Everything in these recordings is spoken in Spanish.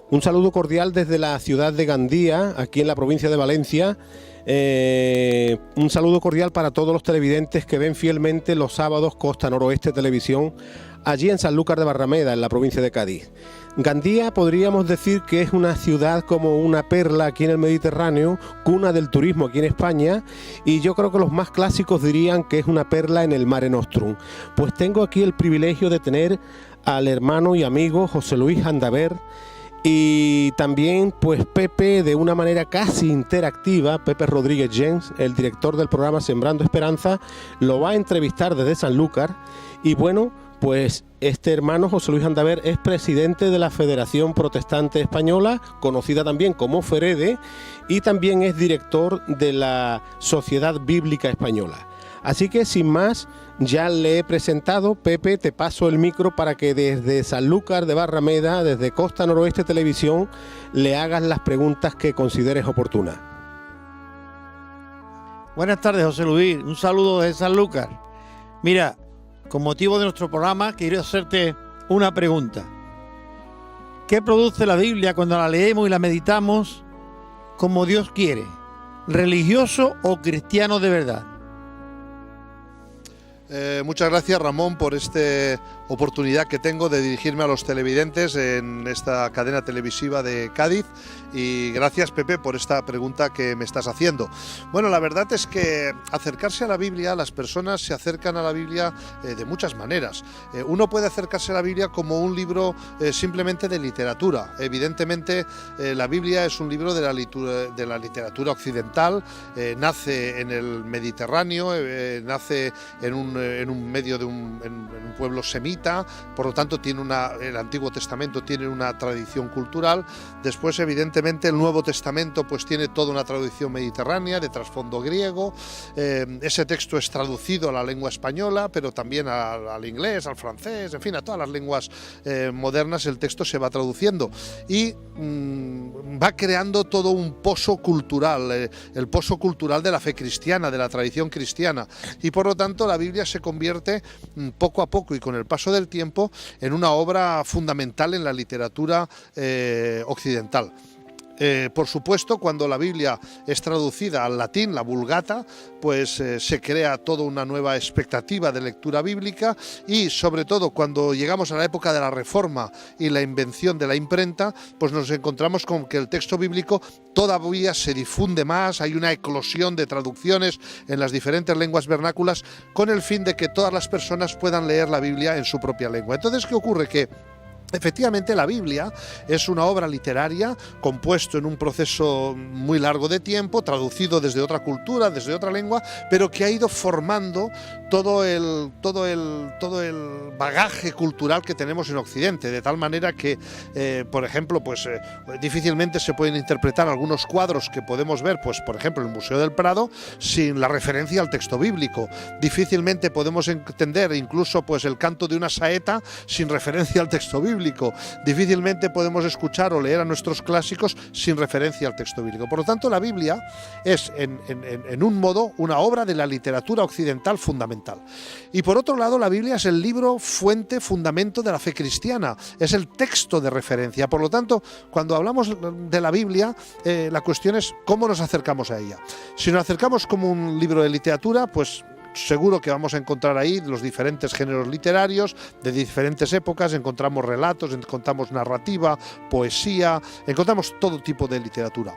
Un saludo cordial desde la ciudad de Gandía, aquí en la provincia de Valencia. Un saludo cordial para todos los televidentes que ven fielmente los sábados Costa Noroeste Televisión, allí en Sanlúcar de Barrameda, en la provincia de Cádiz. Gandía podríamos decir que es una ciudad como una perla aquí en el Mediterráneo, cuna del turismo aquí en España, y yo creo que los más clásicos dirían que es una perla en el Mare Nostrum. Pues tengo aquí el privilegio de tener al hermano y amigo José Luis Andaver, y también pues Pepe, de una manera casi interactiva, Pepe Rodríguez Gens, el director del programa Sembrando Esperanza, lo va a entrevistar desde Sanlúcar. Y bueno, pues este hermano José Luis Andaver es presidente de la Federación Protestante Española, conocida también como FEREDE, y también es director de la Sociedad Bíblica Española. Así que sin más, ya le he presentado. Pepe, te paso el micro para que desde Sanlúcar de Barrameda, desde Costa Noroeste Televisión, le hagas las preguntas que consideres oportunas. Buenas tardes, José Luis. Un saludo desde Sanlúcar. Mira, con motivo de nuestro programa, quiero hacerte una pregunta. ¿Qué produce la Biblia cuando la leemos y la meditamos como Dios quiere? ¿Religioso o cristiano de verdad? Muchas gracias, Ramón, por esta oportunidad que tengo de dirigirme a los televidentes en esta cadena televisiva de Cádiz, y gracias, Pepe, por esta pregunta que me estás haciendo. Bueno, la verdad es que acercarse a la Biblia, las personas se acercan a la Biblia de muchas maneras. Uno puede acercarse a la Biblia como un libro simplemente de literatura. Evidentemente, la Biblia es un libro de la literatura occidental, nace en el Mediterráneo, nace en un medio de un pueblo semita, por lo tanto el Antiguo Testamento tiene una tradición cultural. Después, evidentemente, el Nuevo Testamento pues tiene toda una tradición mediterránea de trasfondo griego. Ese texto es traducido a la lengua española, pero también al inglés, al francés, en fin, a todas las lenguas modernas el texto se va traduciendo y va creando todo un pozo cultural, el pozo cultural de la fe cristiana, de la tradición cristiana, y por lo tanto la Biblia se convierte poco a poco y con el paso del tiempo en una obra fundamental en la literatura occidental. Por supuesto, cuando la Biblia es traducida al latín, la Vulgata, pues se crea toda una nueva expectativa de lectura bíblica, y sobre todo cuando llegamos a la época de la Reforma y la invención de la imprenta, pues nos encontramos con que el texto bíblico todavía se difunde más, hay una eclosión de traducciones en las diferentes lenguas vernáculas con el fin de que todas las personas puedan leer la Biblia en su propia lengua. Entonces, ¿qué ocurre? Que efectivamente la Biblia es una obra literaria compuesto en un proceso muy largo de tiempo, traducido desde otra cultura, desde otra lengua, pero que ha ido formando todo el bagaje cultural que tenemos en Occidente, de tal manera que, por ejemplo, pues difícilmente se pueden interpretar algunos cuadros que podemos ver, pues por ejemplo en el Museo del Prado, sin la referencia al texto bíblico. Difícilmente podemos entender incluso pues el canto de una saeta sin referencia al texto bíblico. Difícilmente podemos escuchar o leer a nuestros clásicos sin referencia al texto bíblico. Por lo tanto, la Biblia es, en un modo, una obra de la literatura occidental fundamental. Y por otro lado, la Biblia es el libro, fuente, fundamento de la fe cristiana. Es el texto de referencia. Por lo tanto, cuando hablamos de la Biblia, la cuestión es cómo nos acercamos a ella. Si nos acercamos como un libro de literatura, pues seguro que vamos a encontrar ahí los diferentes géneros literarios de diferentes épocas, encontramos relatos, encontramos narrativa, poesía, encontramos todo tipo de literatura.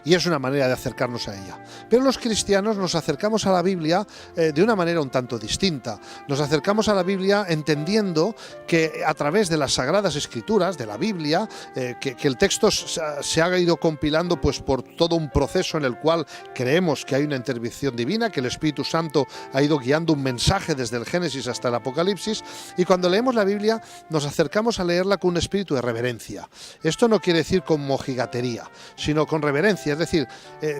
Y es una manera de acercarnos a ella. Pero los cristianos nos acercamos a la Biblia de una manera un tanto distinta. Nos acercamos a la Biblia entendiendo que a través de las Sagradas Escrituras, de la Biblia, que el texto se ha ido compilando pues por todo un proceso en el cual creemos que hay una intervención divina, que el Espíritu Santo ha ido guiando un mensaje desde el Génesis hasta el Apocalipsis, y cuando leemos la Biblia nos acercamos a leerla con un espíritu de reverencia. Esto no quiere decir con mojigatería, sino con reverencia. Es decir,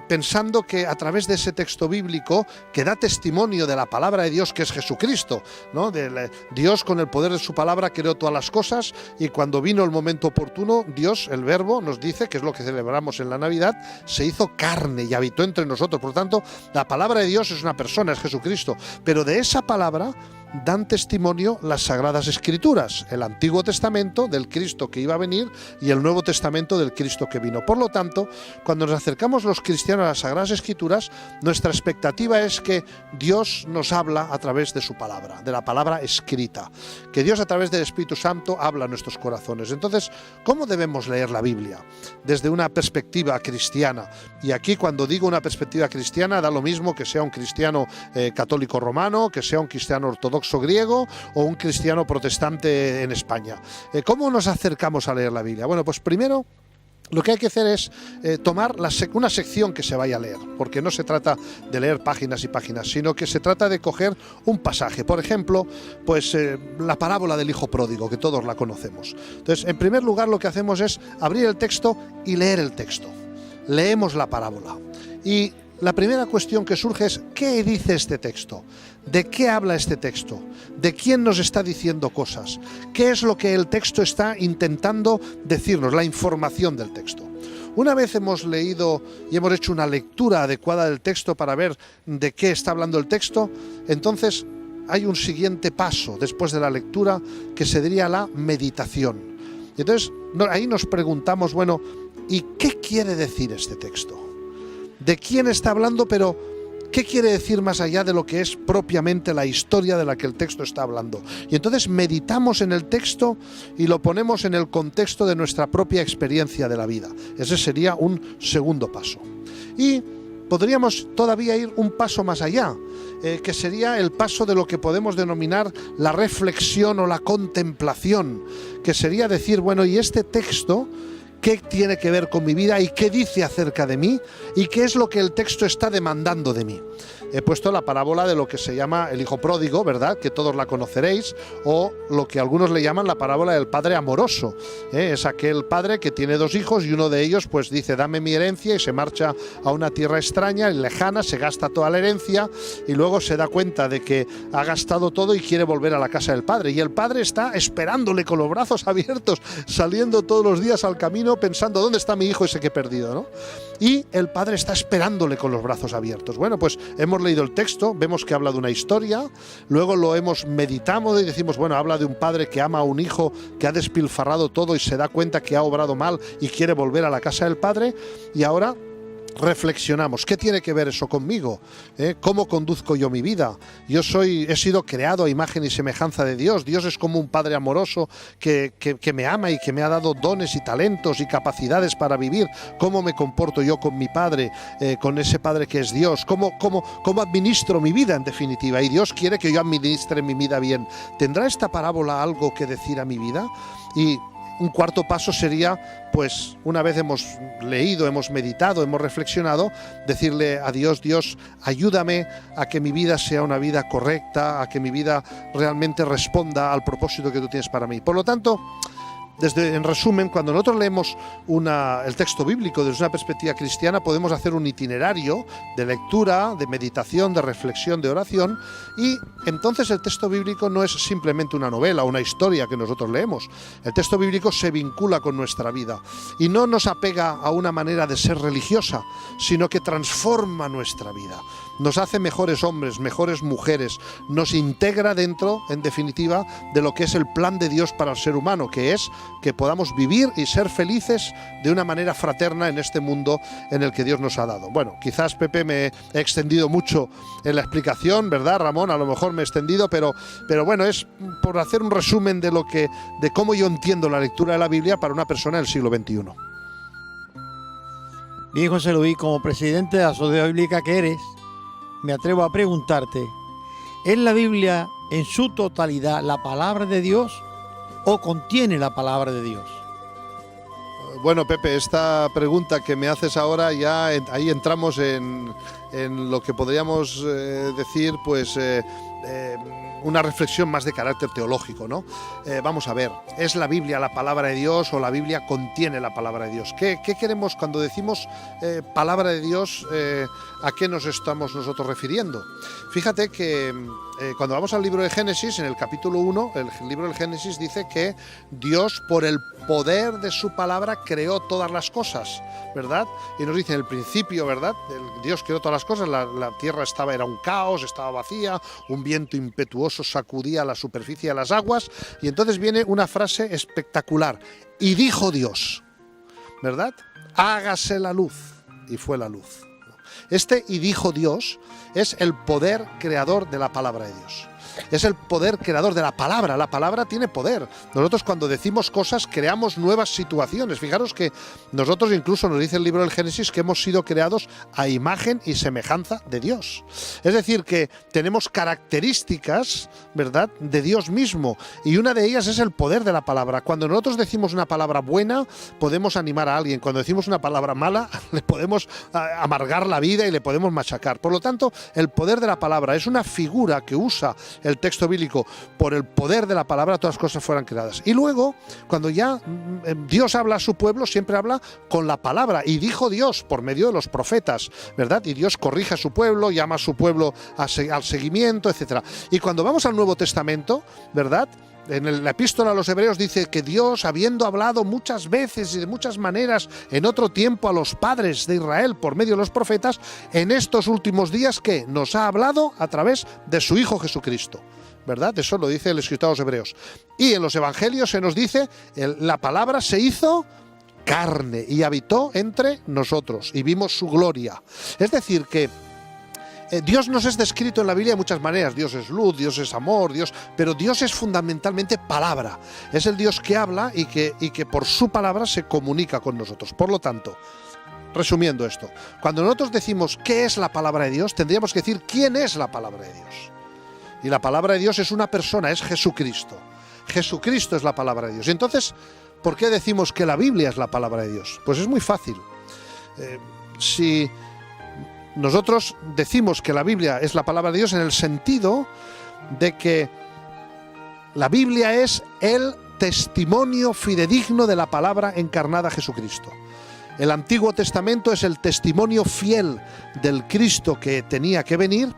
pensando que a través de ese texto bíblico que da testimonio de la palabra de Dios, que es Jesucristo, ¿no? Dios con el poder de su palabra creó todas las cosas, y cuando vino el momento oportuno, Dios, el Verbo, nos dice, que es lo que celebramos en la Navidad, se hizo carne y habitó entre nosotros. Por lo tanto, la palabra de Dios es una persona, es Jesucristo, pero de esa palabra dan testimonio las Sagradas Escrituras, el Antiguo Testamento del Cristo que iba a venir y el Nuevo Testamento del Cristo que vino. Por lo tanto, cuando nos acercamos los cristianos a las Sagradas Escrituras, nuestra expectativa es que Dios nos habla a través de su palabra, de la palabra escrita, que Dios a través del Espíritu Santo habla a nuestros corazones. Entonces, ¿cómo debemos leer la Biblia? Desde una perspectiva cristiana. Y aquí, cuando digo una perspectiva cristiana, da lo mismo que sea un cristiano católico romano, que sea un cristiano ortodoxo griego o un cristiano protestante en España. ¿Cómo nos acercamos a leer la Biblia? Bueno, pues primero lo que hay que hacer es tomar una sección que se vaya a leer, porque no se trata de leer páginas y páginas, sino que se trata de coger un pasaje. Por ejemplo, pues la parábola del hijo pródigo, que todos la conocemos. Entonces, en primer lugar, lo que hacemos es abrir el texto y leer el texto. Leemos la parábola y la primera cuestión que surge es: ¿qué dice este texto? ¿De qué habla este texto? ¿De quién nos está diciendo cosas? ¿Qué es lo que el texto está intentando decirnos? La información del texto. Una vez hemos leído y hemos hecho una lectura adecuada del texto para ver de qué está hablando el texto, entonces hay un siguiente paso después de la lectura que sería la meditación. Y entonces ahí nos preguntamos, bueno, ¿y qué quiere decir este texto? ¿De quién está hablando? Pero ¿qué quiere decir más allá de lo que es propiamente la historia de la que el texto está hablando? Y entonces meditamos en el texto y lo ponemos en el contexto de nuestra propia experiencia de la vida. Ese sería un segundo paso. Y podríamos todavía ir un paso más allá, que sería el paso de lo que podemos denominar la reflexión o la contemplación, que sería decir, bueno, ¿y este texto qué tiene que ver con mi vida y qué dice acerca de mí y qué es lo que el texto está demandando de mí? He puesto la parábola de lo que se llama el hijo pródigo, ¿verdad?, que todos la conoceréis, o lo que algunos le llaman la parábola del padre amoroso. Es aquel padre que tiene dos hijos y uno de ellos pues dice: dame mi herencia, y se marcha a una tierra extraña y lejana, se gasta toda la herencia y luego se da cuenta de que ha gastado todo y quiere volver a la casa del padre, y el padre está esperándole con los brazos abiertos, saliendo todos los días al camino pensando: ¿dónde está mi hijo ese que he perdido?, ¿no? Y el padre está esperándole con los brazos abiertos. Bueno, pues hemos leído el texto, vemos que habla de una historia, luego lo hemos meditado y decimos, bueno, habla de un padre que ama a un hijo que ha despilfarrado todo y se da cuenta que ha obrado mal y quiere volver a la casa del padre, y ahora reflexionamos, ¿qué tiene que ver eso conmigo? ¿Cómo conduzco yo mi vida? He sido creado a imagen y semejanza de Dios. Dios es como un padre amoroso que me ama y que me ha dado dones y talentos y capacidades para vivir. ¿Cómo me comporto yo con mi padre, con ese padre que es Dios? ¿Cómo administro mi vida, en definitiva? Y Dios quiere que yo administre mi vida bien. ¿Tendrá esta parábola algo que decir a mi vida? Y un cuarto paso sería, pues, una vez hemos leído, hemos meditado, hemos reflexionado, decirle a Dios: Dios, ayúdame a que mi vida sea una vida correcta, a que mi vida realmente responda al propósito que tú tienes para mí. Por lo tanto, en resumen, cuando nosotros leemos el texto bíblico desde una perspectiva cristiana, podemos hacer un itinerario de lectura, de meditación, de reflexión, de oración, y entonces el texto bíblico no es simplemente una novela, una historia que nosotros leemos. El texto bíblico se vincula con nuestra vida y no nos apega a una manera de ser religiosa, sino que transforma nuestra vida. Nos hace mejores hombres, mejores mujeres, nos integra dentro, en definitiva, de lo que es el plan de Dios para el ser humano, que es que podamos vivir y ser felices de una manera fraterna en este mundo en el que Dios nos ha dado. Bueno, quizás, Pepe, me he extendido mucho en la explicación, ¿verdad, Ramón? A lo mejor me he extendido, pero bueno, es por hacer un resumen de cómo yo entiendo la lectura de la Biblia para una persona del siglo XXI. Bien, José Luis, como presidente de la Sociedad Bíblica que eres, me atrevo a preguntarte: ¿es la Biblia en su totalidad la palabra de Dios o contiene la palabra de Dios? Bueno, Pepe, esta pregunta que me haces ahora, ya ahí entramos en lo que podríamos decir, pues una reflexión más de carácter teológico, ¿no? Vamos a ver, ¿es la Biblia la palabra de Dios o la Biblia contiene la palabra de Dios? ¿Qué queremos cuando decimos palabra de Dios? ¿A qué nos estamos nosotros refiriendo? Fíjate que cuando vamos al libro de Génesis, en el capítulo 1, el libro del Génesis dice que Dios, por el poder de su palabra, creó todas las cosas, ¿verdad? Y nos dice en el principio, ¿verdad? Dios creó todas las cosas, la tierra era un caos, estaba vacía, un viento impetuoso Dios os sacudía a la superficie de las aguas, y entonces viene una frase espectacular. Y dijo Dios, ¿verdad? Hágase la luz. Y fue la luz. Este y dijo Dios es el poder creador de la palabra de Dios. Es el poder creador de la palabra. La palabra tiene poder. Nosotros cuando decimos cosas creamos nuevas situaciones. Fijaros que nosotros, incluso nos dice el libro del Génesis, que hemos sido creados a imagen y semejanza de Dios. Es decir, que tenemos características, ¿verdad?, de Dios mismo. Y una de ellas es el poder de la palabra. Cuando nosotros decimos una palabra buena, podemos animar a alguien. Cuando decimos una palabra mala, le podemos amargar la vida y le podemos machacar. Por lo tanto, el poder de la palabra es una figura que usa el texto bíblico. Por el poder de la palabra todas las cosas fueran creadas. Y luego, cuando ya Dios habla a su pueblo, siempre habla con la palabra. Y dijo Dios por medio de los profetas, ¿verdad? Y Dios corrige a su pueblo, llama a su pueblo al seguimiento, etc. Y cuando vamos al Nuevo Testamento, ¿verdad?, en la epístola a los Hebreos dice que Dios, habiendo hablado muchas veces y de muchas maneras en otro tiempo a los padres de Israel por medio de los profetas, en estos últimos días que nos ha hablado a través de su Hijo Jesucristo, ¿verdad? Eso lo dice el escritor a los Hebreos. Y en los Evangelios se nos dice, la palabra se hizo carne y habitó entre nosotros y vimos su gloria. Es decir que Dios nos es descrito en la Biblia de muchas maneras. Dios es luz, Dios es amor, pero Dios es fundamentalmente palabra. Es el Dios que habla y que por su palabra se comunica con nosotros. Por lo tanto, resumiendo esto, cuando nosotros decimos ¿qué es la palabra de Dios?, tendríamos que decir ¿quién es la palabra de Dios? Y la palabra de Dios es una persona, es Jesucristo. Jesucristo es la palabra de Dios. Y entonces, ¿por qué decimos que la Biblia es la palabra de Dios? Pues es muy fácil. Si nosotros decimos que la Biblia es la palabra de Dios en el sentido de que la Biblia es el testimonio fidedigno de la palabra encarnada Jesucristo. El Antiguo Testamento es el testimonio fiel del Cristo que tenía que venir,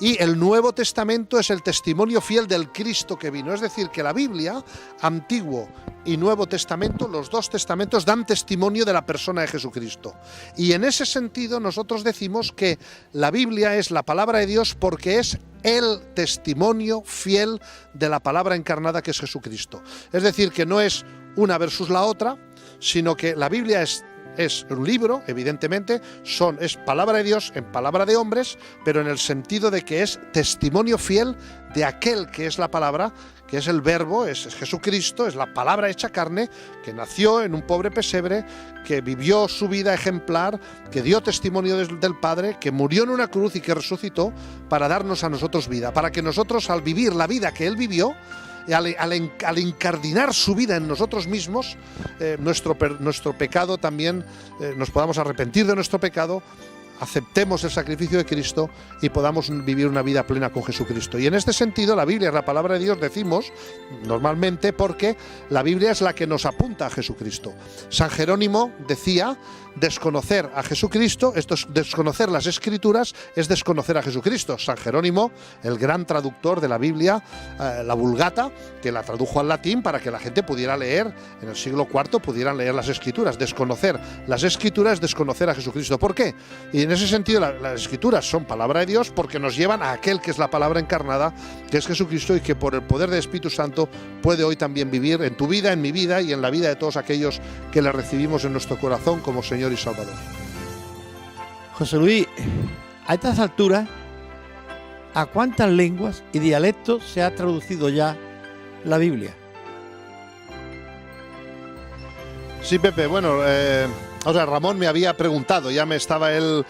y el Nuevo Testamento es el testimonio fiel del Cristo que vino. Es decir, que la Biblia, Antiguo y Nuevo Testamento, los dos testamentos dan testimonio de la persona de Jesucristo. Y en ese sentido nosotros decimos que la Biblia es la palabra de Dios porque es el testimonio fiel de la palabra encarnada que es Jesucristo. Es decir, que no es una versus la otra, sino que la Biblia es un libro, evidentemente, es palabra de Dios en palabra de hombres, pero en el sentido de que es testimonio fiel de aquel que es la palabra, que es el verbo, es Jesucristo, es la palabra hecha carne, que nació en un pobre pesebre, que vivió su vida ejemplar, que dio testimonio del Padre, que murió en una cruz y que resucitó para darnos a nosotros vida, para que nosotros, al vivir la vida que Él vivió, al incardinar su vida en nosotros mismos, nuestro pecado también, nos podamos arrepentir de nuestro pecado, aceptemos el sacrificio de Cristo y podamos vivir una vida plena con Jesucristo. Y en este sentido la Biblia es la palabra de Dios, decimos normalmente, porque la Biblia es la que nos apunta a Jesucristo. San Jerónimo decía: desconocer a Jesucristo, esto es desconocer las Escrituras, es desconocer a Jesucristo. San Jerónimo, el gran traductor de la Biblia, la Vulgata, que la tradujo al latín para que la gente pudiera leer, en el siglo IV pudieran leer las Escrituras. Desconocer las Escrituras es desconocer a Jesucristo. ¿Por qué? Y en ese sentido las Escrituras son palabra de Dios porque nos llevan a aquel que es la palabra encarnada, que es Jesucristo, y que por el poder del Espíritu Santo puede hoy también vivir en tu vida, en mi vida y en la vida de todos aquellos que le recibimos en nuestro corazón como Señor y Salvador. José Luis, a estas alturas, ¿a cuántas lenguas y dialectos se ha traducido ya la Biblia? Sí, Pepe, bueno, Ramón me había preguntado, ya me estaba él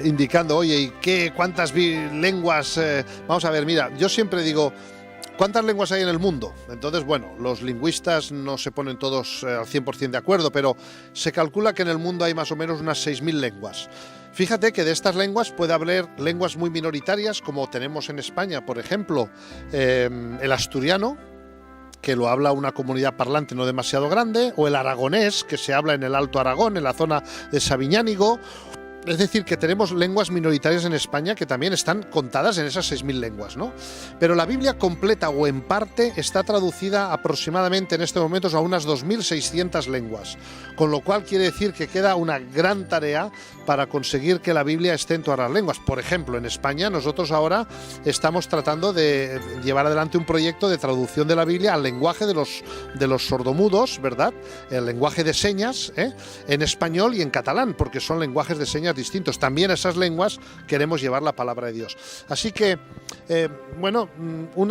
indicando, oye, ¿y cuántas lenguas? Vamos a ver, mira, yo siempre digo, ¿cuántas lenguas hay en el mundo? Entonces, bueno, los lingüistas no se ponen todos al 100% de acuerdo, pero se calcula que en el mundo hay más o menos unas 6.000 lenguas. Fíjate que de estas lenguas puede haber lenguas muy minoritarias, como tenemos en España, por ejemplo, el asturiano, que lo habla una comunidad parlante no demasiado grande, o el aragonés, que se habla en el Alto Aragón, en la zona de Sabiñánigo, Es decir, que tenemos lenguas minoritarias en España que también están contadas en esas 6.000 lenguas, ¿no? Pero la Biblia completa o en parte está traducida aproximadamente en estos momentos a unas 2.600 lenguas, con lo cual quiere decir que queda una gran tarea para conseguir que la Biblia esté en todas las lenguas. Por ejemplo, en España nosotros ahora estamos tratando de llevar adelante un proyecto de traducción de la Biblia al lenguaje de los sordomudos, ¿verdad? El lenguaje de señas, en español y en catalán, porque son lenguajes de señas distintos. También a esas lenguas queremos llevar la palabra de Dios. Así que,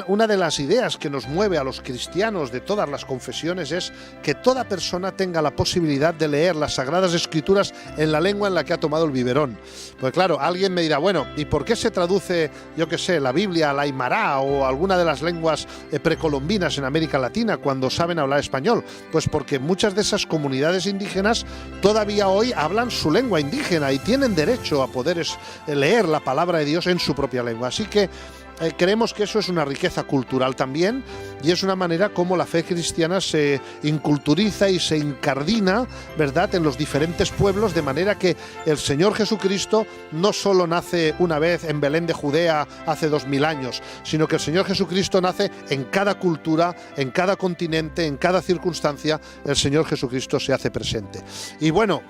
una de las ideas que nos mueve a los cristianos de todas las confesiones es que toda persona tenga la posibilidad de leer las Sagradas Escrituras en la lengua en la que ha tomado el biberón. Pues claro, alguien me dirá, bueno, ¿y por qué se traduce, yo qué sé, la Biblia al aymara o alguna de las lenguas precolombinas en América Latina cuando saben hablar español? Pues porque muchas de esas comunidades indígenas todavía hoy hablan su lengua indígena y tienen derecho a poder leer la palabra de Dios en su propia lengua. Así que creemos que eso es una riqueza cultural también y es una manera como la fe cristiana se inculturiza y se incardina, ¿verdad?, en los diferentes pueblos, de manera que el Señor Jesucristo no solo nace una vez en Belén de Judea hace 2000 años, sino que el Señor Jesucristo nace en cada cultura, en cada continente, en cada circunstancia. El Señor Jesucristo se hace presente. Y bueno,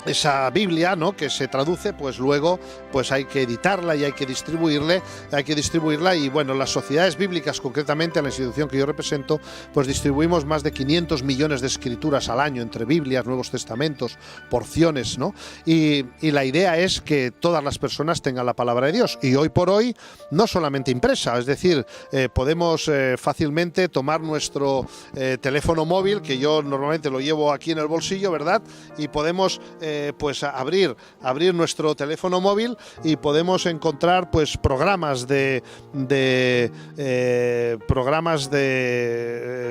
esa Biblia, ¿no?, que se traduce, pues luego pues hay que editarla y hay que distribuirla y bueno, las sociedades bíblicas, concretamente la institución que yo represento, pues distribuimos más de 500 millones de escrituras al año entre Biblias, Nuevos Testamentos, porciones, ¿no? Y la idea es que todas las personas tengan la palabra de Dios y hoy por hoy no solamente impresa, es decir, podemos fácilmente tomar nuestro teléfono móvil, que yo normalmente lo llevo aquí en el bolsillo, ¿verdad?, y podemos pues abrir nuestro teléfono móvil y podemos encontrar pues programas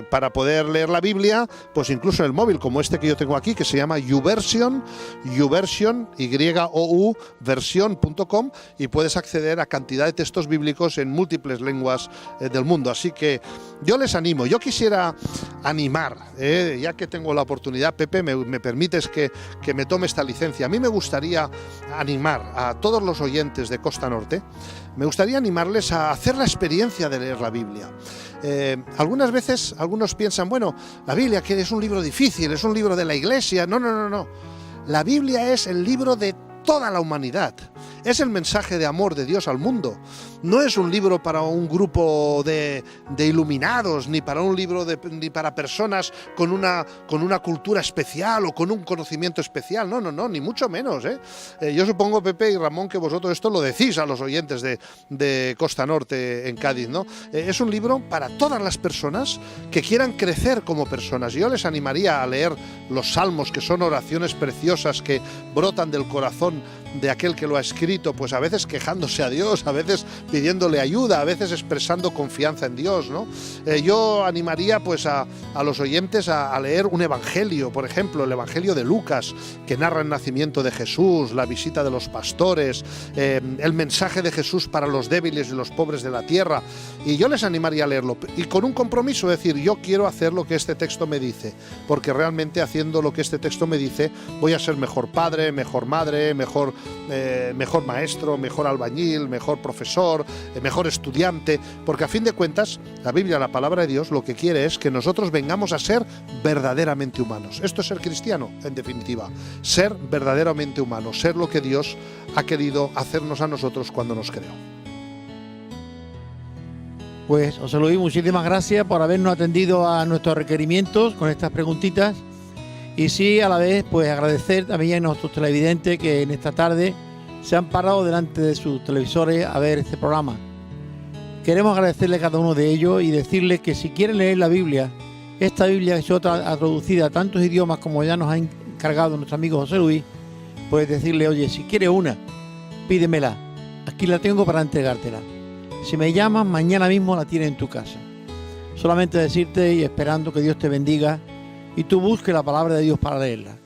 para poder leer la Biblia, pues incluso en el móvil, como este que yo tengo aquí, que se llama YouVersion, YOU version.com, y puedes acceder a cantidad de textos bíblicos en múltiples lenguas del mundo. Así que yo les animo, yo quisiera animar, ya que tengo la oportunidad, Pepe, me permites que me tome esta licencia. A mí me gustaría animar a todos los oyentes de Costa Norte, me gustaría animarles a hacer la experiencia de leer la Biblia. Algunas veces algunos piensan, bueno, la Biblia que es un libro difícil, es un libro de la Iglesia. No. La Biblia es el libro de toda la humanidad. Es el mensaje de amor de Dios al mundo. No es un libro para un grupo de iluminados, ni para un libro ni para personas con una cultura especial o con un conocimiento especial. No, ni mucho menos. Yo supongo, Pepe y Ramón, que vosotros esto lo decís a los oyentes de Costa Norte en Cádiz, ¿no? Es un libro para todas las personas que quieran crecer como personas. Yo les animaría a leer los Salmos, que son oraciones preciosas que brotan del corazón de aquel que lo ha escrito, pues a veces quejándose a Dios, a veces pidiéndole ayuda, a veces expresando confianza en Dios, ¿no? Yo animaría pues a los oyentes a leer un evangelio, por ejemplo, el evangelio de Lucas, que narra el nacimiento de Jesús, la visita de los pastores, el mensaje de Jesús para los débiles y los pobres de la tierra, y yo les animaría a leerlo, y con un compromiso, decir, yo quiero hacer lo que este texto me dice, porque realmente haciendo lo que este texto me dice, voy a ser mejor padre, mejor madre, mejor maestro, mejor albañil, mejor profesor, mejor estudiante, porque a fin de cuentas la Biblia, la palabra de Dios, lo que quiere es que nosotros vengamos a ser verdaderamente humanos. Esto es ser cristiano, en definitiva, ser verdaderamente humano, ser lo que Dios ha querido hacernos a nosotros cuando nos creó. Pues José Luis, muchísimas gracias por habernos atendido a nuestros requerimientos con estas preguntitas. Y sí, a la vez, pues agradecer también a nuestros televidentes que en esta tarde se han parado delante de sus televisores a ver este programa. Queremos agradecerle a cada uno de ellos y decirles que si quieren leer la Biblia, esta Biblia que se ha traducida a tantos idiomas como ya nos ha encargado nuestro amigo José Luis, pues decirle, oye, si quieres una, pídemela. Aquí la tengo para entregártela. Si me llamas, mañana mismo la tienes en tu casa. Solamente decirte y esperando que Dios te bendiga y tú busques la palabra de Dios para leerla.